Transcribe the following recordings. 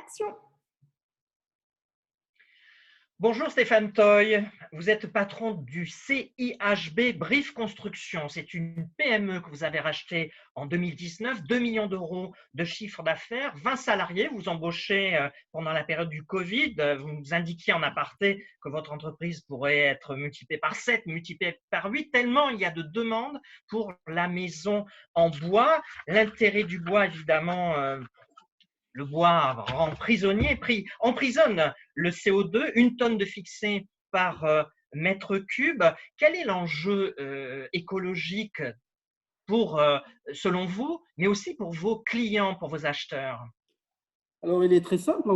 action. Bonjour Stéphane Toy, vous êtes patron du CIHB Brief Construction. C'est une PME que vous avez rachetée en 2019, 2 millions d'euros de chiffre d'affaires, 20 salariés. Vous embauchez pendant la période du Covid. Vous nous indiquiez en aparté que votre entreprise pourrait être multipliée par 7, multipliée par 8, tellement il y a de demandes pour la maison en bois. L'intérêt du bois, évidemment, le bois rend prisonnier, emprisonne le CO2, une tonne de fixé par mètre cube. Quel est l'enjeu écologique pour, selon vous, mais aussi pour vos clients, pour vos acheteurs? Alors, il est très simple.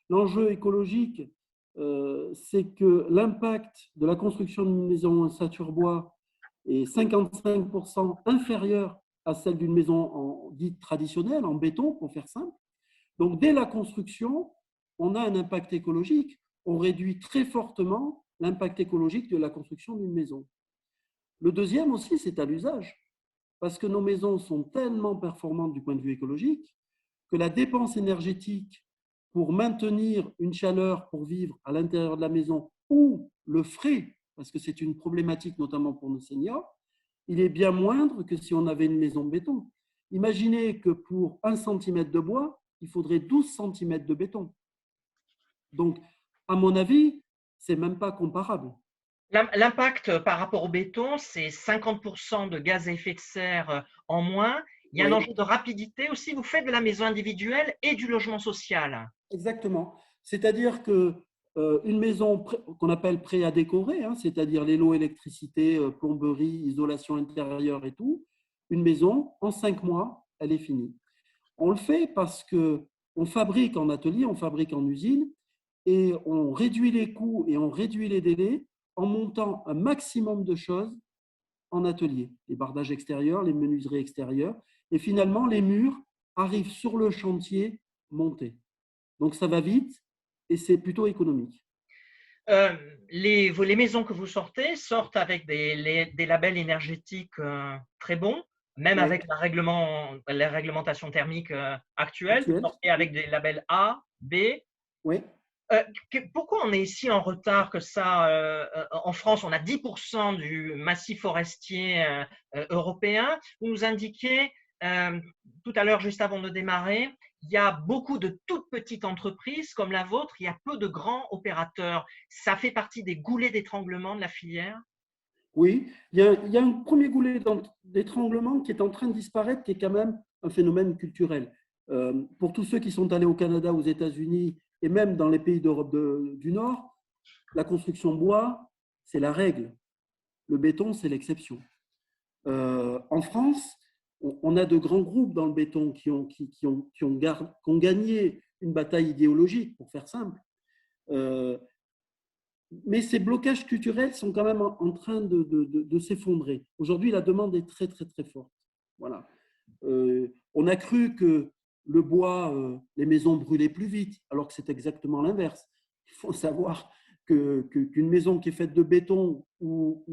L'enjeu écologique, c'est que l'impact de la construction d'une maison en ossature bois est 55% inférieur à celle d'une maison dite traditionnelle, en béton, pour faire simple. Donc, dès la construction, on a un impact écologique. On réduit très fortement l'impact écologique de la construction d'une maison. Le deuxième aussi, c'est à l'usage, parce que nos maisons sont tellement performantes du point de vue écologique que la dépense énergétique pour maintenir une chaleur pour vivre à l'intérieur de la maison ou le frais, parce que c'est une problématique notamment pour nos seniors, il est bien moindre que si on avait une maison béton. Imaginez que pour 1 centimètre de bois, il faudrait 12 centimètres de béton. Donc, à mon avis, ce n'est même pas comparable. L'impact par rapport au béton, c'est 50% de gaz à effet de serre en moins. Il y a un Oui, enjeu de rapidité aussi. Vous faites de la maison individuelle et du logement social. exactement. C'est-à-dire que une maison qu'on appelle prêt à décorer, c'est-à-dire les lots électricité, plomberie, isolation intérieure et tout, une maison, en 5 mois, elle est finie. On le fait parce qu'on fabrique en atelier, on fabrique en usine et on réduit les coûts et on réduit les délais en montant un maximum de choses en atelier. Les bardages extérieurs, les menuiseries extérieures et finalement les murs arrivent sur le chantier montés. Donc ça va vite et c'est plutôt économique. Euh, les maisons que vous sortent avec des labels énergétiques très bons, même Oui, avec la réglementation thermique actuelle. Vous actuel. sortez avec des labels A, B. Oui. Pourquoi on est si en retard que ça en France, on a 10% du massif forestier européen. Vous nous indiquiez tout à l'heure, juste avant de démarrer, il y a beaucoup de toutes petites entreprises comme la vôtre, il y a peu de grands opérateurs. Ça fait partie des goulets d'étranglement de la filière? Oui, il y a un premier goulet d'étranglement qui est en train de disparaître, qui est quand même un phénomène culturel. Pour tous ceux qui sont allés au Canada, aux États-Unis et même dans les pays d'Europe du Nord, la construction bois, c'est la règle. Le béton, c'est l'exception. En France, on a de grands groupes dans le béton qui ont gagné une bataille idéologique, pour faire simple. Mais ces blocages culturels sont quand même en train de s'effondrer. Aujourd'hui, la demande est très, très, très forte. Voilà. On a cru que le bois, les maisons brûlaient plus vite, alors que c'est exactement l'inverse. Il faut savoir qu'une maison qui est faite de béton ou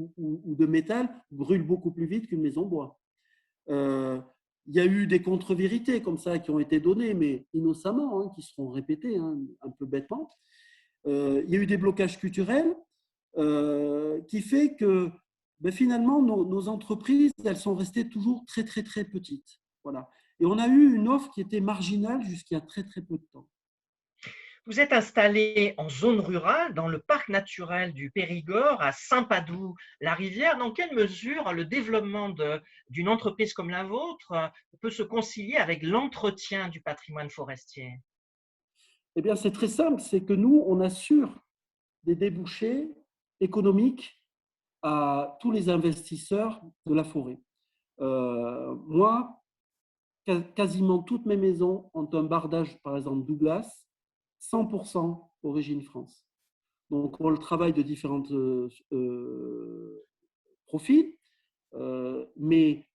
de métal brûle beaucoup plus vite qu'une maison bois. Il y a eu des contre-vérités comme ça qui ont été données, mais innocemment, qui seront répétées un peu bêtement. Il y a eu des blocages culturels qui fait que finalement, nos entreprises, elles sont restées toujours très, très, très petites. Voilà. Et on a eu une offre qui était marginale jusqu'il y a très, très peu de temps. Vous êtes installé en zone rurale, dans le parc naturel du Périgord, à Saint-Padoux-la-Rivière. Dans quelle mesure le développement d'une entreprise comme la vôtre peut se concilier avec l'entretien du patrimoine forestier? Eh bien, c'est très simple, c'est que nous, on assure des débouchés économiques à tous les investisseurs de la forêt. Moi, quasiment toutes mes maisons ont un bardage, par exemple Douglas, 100% origine France. Donc, on le travaille de différents profils, mais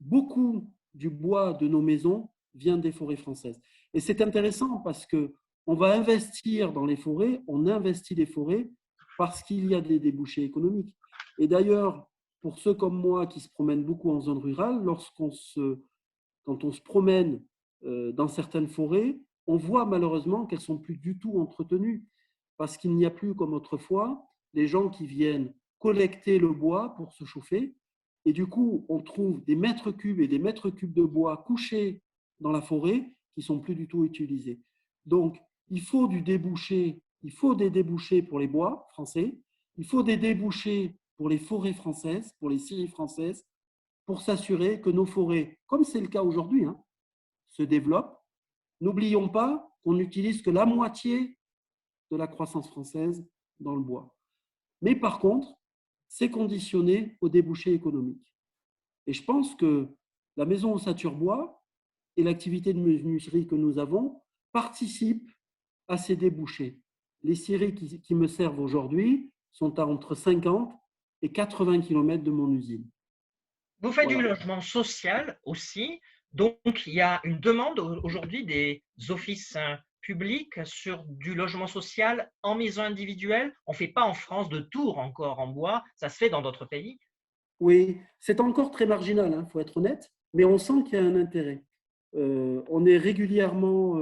beaucoup du bois de nos maisons vient des forêts françaises. Et c'est intéressant parce qu'on va investir dans les forêts, on investit les forêts parce qu'il y a des débouchés économiques. Et d'ailleurs, pour ceux comme moi qui se promènent beaucoup en zone rurale, quand on se promène dans certaines forêts, on voit malheureusement qu'elles sont plus du tout entretenues parce qu'il n'y a plus comme autrefois des gens qui viennent collecter le bois pour se chauffer. Et du coup, on trouve des mètres cubes et des mètres cubes de bois couchés dans la forêt qui sont plus du tout utilisés. Donc, il faut du débouché, il faut des débouchés pour les bois français, il faut des débouchés pour les forêts françaises, pour les scieries françaises, pour s'assurer que nos forêts, comme c'est le cas aujourd'hui, hein, se développent. N'oublions pas qu'on n'utilise que la moitié de la croissance française dans le bois. Mais par contre, c'est conditionné aux débouchés économiques. Et je pense que la maison Ossature-Bois et l'activité de menuiserie que nous avons participent à ces débouchés. Les scieries qui me servent aujourd'hui sont à entre 50 et 80 km de mon usine. Vous faites du Voilà. logement social aussi, donc il y a une demande aujourd'hui des offices publics sur du logement social en maison individuelle. On ne fait pas en France de tours encore en bois, ça se fait dans d'autres pays. Oui, c'est encore très marginal, il faut être honnête, mais on sent qu'il y a un intérêt. On est régulièrement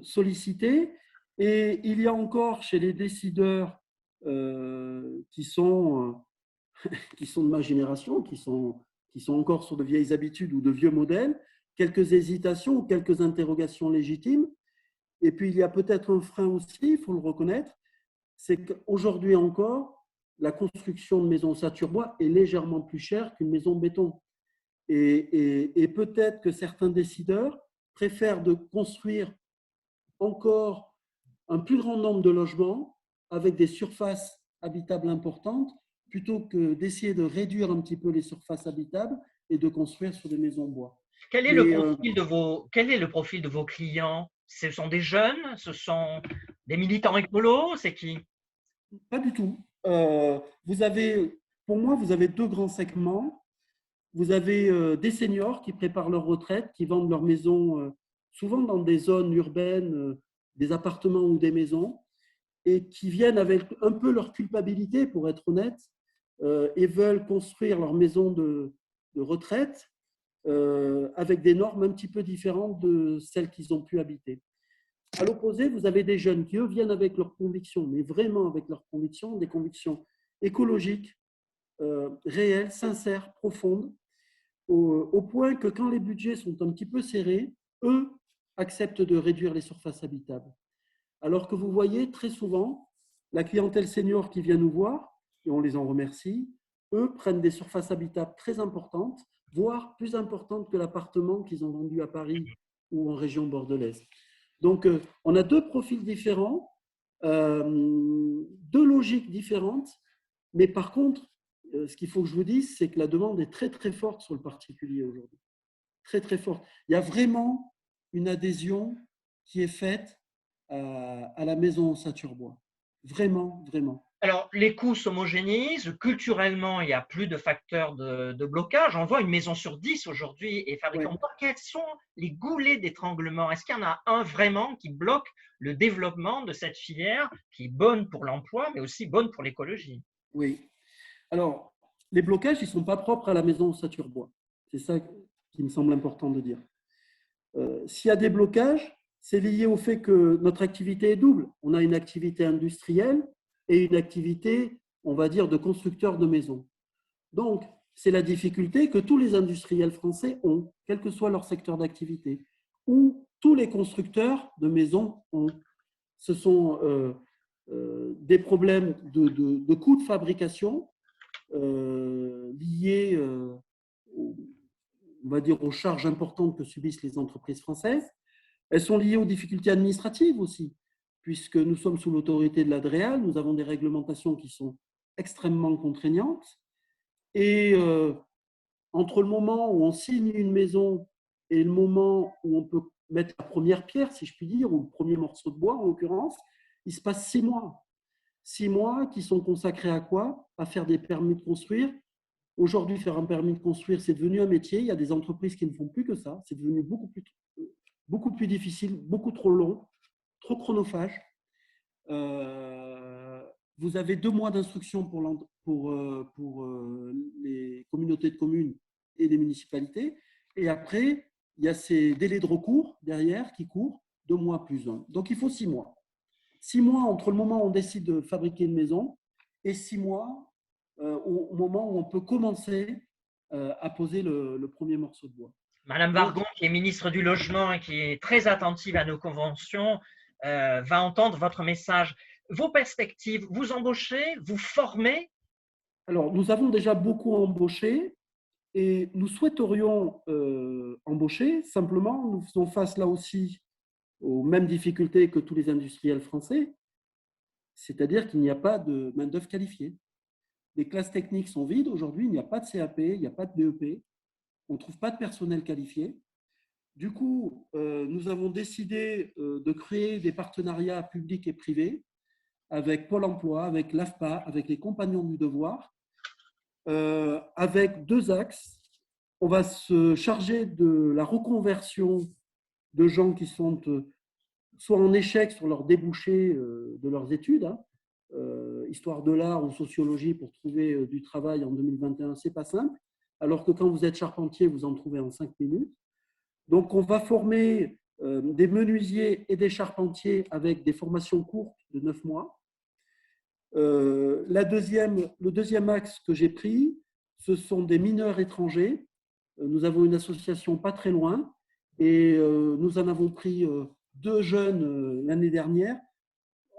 sollicité et il y a encore chez les décideurs qui sont de ma génération, qui sont encore sur de vieilles habitudes ou de vieux modèles, quelques hésitations ou quelques interrogations légitimes. Et puis, il y a peut-être un frein aussi, il faut le reconnaître, c'est qu'aujourd'hui encore, la construction de maisons Saturbois est légèrement plus chère qu'une maison béton. Et peut-être que certains décideurs préfèrent de construire encore un plus grand nombre de logements avec des surfaces habitables importantes plutôt que d'essayer de réduire un petit peu les surfaces habitables et de construire sur des maisons bois. Quel est le Mais profil de vos clients? Ce sont des jeunes? Ce sont des militants écolos? C'est qui? pas du tout. Vous avez, pour moi, vous avez deux grands segments. Vous avez des seniors qui préparent leur retraite, qui vendent leur maison souvent dans des zones urbaines, des appartements ou des maisons, et qui viennent avec un peu leur culpabilité, pour être honnête, et veulent construire leur maison de retraite avec des normes un petit peu différentes de celles qu'ils ont pu habiter. À l'opposé, vous avez des jeunes qui, eux, viennent avec leurs convictions, mais vraiment avec leurs convictions, des convictions écologiques, réelles, sincères, profondes, au point que quand les budgets sont un petit peu serrés, eux acceptent de réduire les surfaces habitables. Alors que vous voyez très souvent, la clientèle senior qui vient nous voir, et on les en remercie, eux prennent des surfaces habitables très importantes, voire plus importantes que l'appartement qu'ils ont vendu à Paris ou en région bordelaise. Donc, on a deux profils différents, deux logiques différentes, mais par contre, ce qu'il faut que je vous dise, c'est que la demande est très, très forte sur le particulier aujourd'hui. Très, très forte. Il y a vraiment une adhésion qui est faite à la maison Saturbois. Vraiment, vraiment. Alors, les coûts s'homogénéisent. Culturellement, il n'y a plus de facteurs de blocage. On voit une maison sur 10 aujourd'hui est fabriquée Ouais. en bois. Quels sont les goulets d'étranglement? Est-ce qu'il y en a un vraiment qui bloque le développement de cette filière qui est bonne pour l'emploi, mais aussi bonne pour l'écologie? Oui. Alors, les blocages, ils ne sont pas propres à la maison Saturbois. C'est ça qui me semble important de dire. S'il y a des blocages, c'est lié au fait que notre activité est double. On a une activité industrielle et une activité, on va dire, de constructeur de maisons. Donc, c'est la difficulté que tous les industriels français ont, quel que soit leur secteur d'activité, ou tous les constructeurs de maisons ont. Ce sont des problèmes de coûts de fabrication liés, on va dire, aux charges importantes que subissent les entreprises françaises. Elles sont liées aux difficultés administratives aussi, puisque nous sommes sous l'autorité de l'ADREAL, nous avons des réglementations qui sont extrêmement contraignantes. Et entre le moment où on signe une maison et le moment où on peut mettre la première pierre, si je puis dire, ou le premier morceau de bois en l'occurrence, il se passe 6 mois. 6 mois qui sont consacrés à quoi? À faire des permis de construire. Aujourd'hui, faire un permis de construire, c'est devenu un métier. Il y a des entreprises qui ne font plus que ça. C'est devenu beaucoup plus difficile, beaucoup trop long, trop chronophage. Vous avez 2 mois d'instruction pour les communautés de communes et les municipalités. Et après, il y a ces délais de recours derrière qui courent, 2 mois plus 1. Donc, il faut 6 mois. 6 mois entre le moment où on décide de fabriquer une maison et 6 mois au moment où on peut commencer à poser le premier morceau de bois. Madame Donc, Vargon, qui est ministre du Logement et qui est très attentive à nos conventions, va entendre votre message. Vos perspectives, vous embauchez, vous formez? alors, nous avons déjà beaucoup embauché et nous souhaiterions embaucher. Simplement, nous faisons face là aussi aux mêmes difficultés que tous les industriels français, c'est-à-dire qu'il n'y a pas de main-d'œuvre qualifiée. Les classes techniques sont vides. Aujourd'hui, il n'y a pas de CAP, il n'y a pas de BEP. On ne trouve pas de personnel qualifié. Du coup, nous avons décidé de créer des partenariats publics et privés avec Pôle emploi, avec l'AFPA, avec les Compagnons du devoir, avec 2 axes. On va se charger de la reconversion de gens qui sont soit en échec sur leur débouché de leurs études, hein, histoire de l'art ou sociologie pour trouver du travail en 2021, c'est pas simple, alors que quand vous êtes charpentier, vous en trouvez en 5 minutes. Donc, on va former des menuisiers et des charpentiers avec des formations courtes de 9 mois. Le deuxième axe que j'ai pris, ce sont des mineurs étrangers. Nous avons une association pas très loin et nous en avons pris 2 jeunes l'année dernière.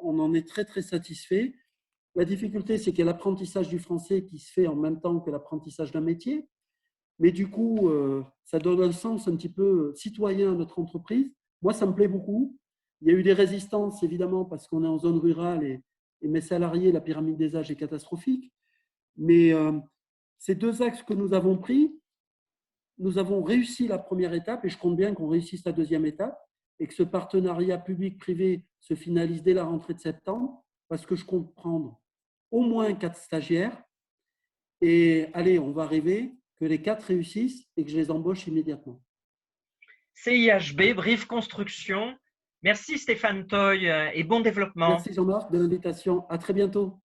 On en est très, très satisfait. La difficulté, c'est qu'il y a l'apprentissage du français qui se fait en même temps que l'apprentissage d'un métier. Mais du coup, ça donne un sens un petit peu citoyen à notre entreprise. Moi, ça me plaît beaucoup. Il y a eu des résistances, évidemment, parce qu'on est en zone rurale et mes salariés, la pyramide des âges est catastrophique. Mais ces 2 axes que nous avons pris, nous avons réussi la première étape et je compte bien qu'on réussisse la deuxième étape et que ce partenariat public-privé se finalise dès la rentrée de septembre parce que je compte prendre au moins 4 stagiaires et allez, on va rêver que les 4 réussissent et que je les embauche immédiatement. CIHB, Brive Construction. Merci Stéphane Toy et bon développement. Merci Jean-Marc de l'invitation. À très bientôt.